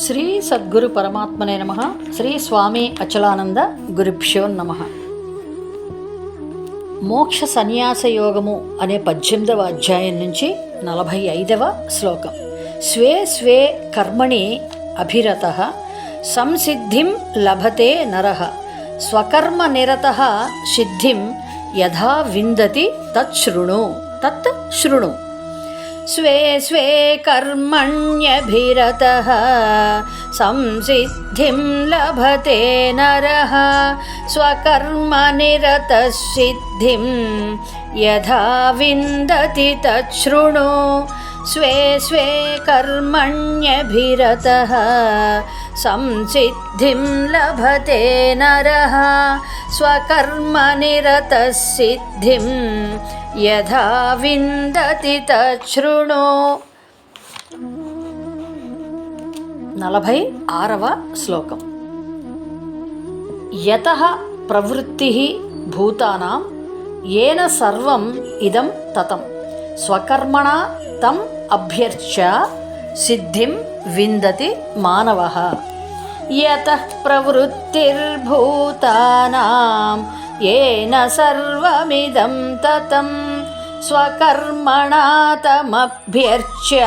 శ్రీ సద్గురు పరమాత్మనే నమః. శ్రీ స్వామి అచలానంద గురుభ్యో నమః. మోక్ష సన్యాస యోగము అనే 18వ అధ్యాయం నుంచి 45వ శ్లోకం. స్వే స్వే కర్మణి అభిరతః సంసిద్ధిం లభతే నరః స్వకర్మ నిరతః సిద్ధిం యథా విందతి తత్ శృణు. స్వే స్వే కర్మణ్యభిరతః సంసిద్ధిం లభతే నరః స్వకర్మనిరతః సిద్ధిం యథా విందతి తత్ శృణు. స్వే స్వే కర్మణ్యభిరతః సంసిద్ధిం లభతే నరః స్వకర్మనిరతః సిద్ధిం యథా విందతి తత్ శృణు. 46వ శ్లోకం. యతః ప్రవృత్తిః భూతానాం ఏన సర్వం ఇదం తతం స్వకర్మణా తం అభ్యర్చ్య సిద్ధిం విందతి మానవః. యతః ప్రవృత్తిర్భూతానాం ఏన సర్వమిదం తతం స్వకర్మణా తమభ్యర్చ్య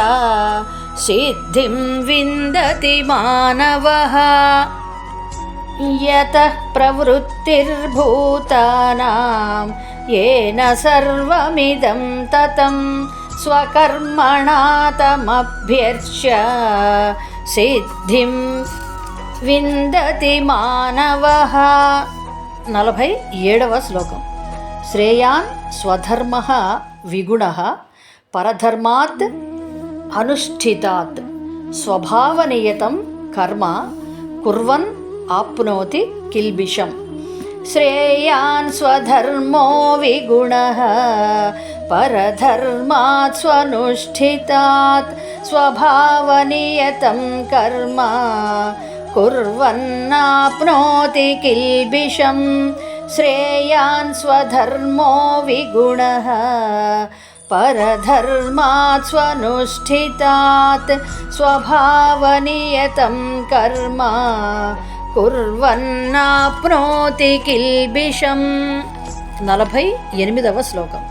సిద్ధిం విందతి మానవః. యతః ప్రవృత్తిర్భూతానాం ఏన సర్వమిదం తతం స్వకర్మణా తమభ్యర్చ్య సిద్ధిం విందతి మానవః. 47వ శ్లోకం. శ్రేయాన్ స్వధర్మః విగుణః పరధర్మాత్ అనుష్ఠితాత్ స్వభావనియతం కర్మ కుర్వన్ ఆప్నోతి కిల్బిషం. శ్రేయాన్ స్వధర్మో విగుణః పరధర్మాత్ స్వనుష్ఠితాత్ స్వభావనియతం కర్మ కుర్వన్నాప్నోతి కిల్బిషం. శ్రేయాన్ స్వధర్మో విగుణః పరధర్మాత్ స్వనుష్ఠితాత్ స్వభావనియతం కర్మ కుర్వన్నాప్నోతి కిల్బిషం. 48వ శ్లోకం.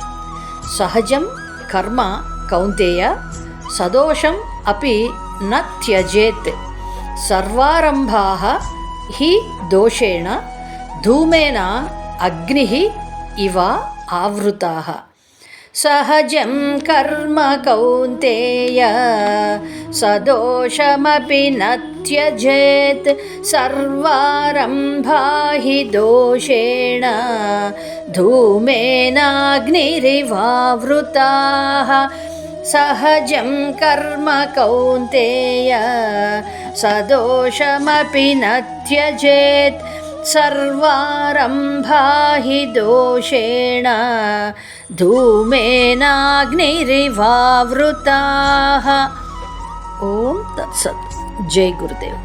సహజం కర్మ కౌంతేయ సదోషం అపి న త్యజేత్ సర్వారంభాః హి దోషేణ ధూమేన అగ్నిః ఇవ ఆవృతాః. సహజం కర్మ కౌంతేయ సదోషమపి న త్యజేత్ సర్వారంభాః హి దోషేణ ధూమేనాగ్నిరివావృతాః. సహజం కర్మ కౌంతేయ సదోషమపి న త్యజేత్ సర్వారంభాః హి దోషేణ ధూమేనాగ్నిరివావృతాః. ఓం తత్సత్. జై గురుదేవ్.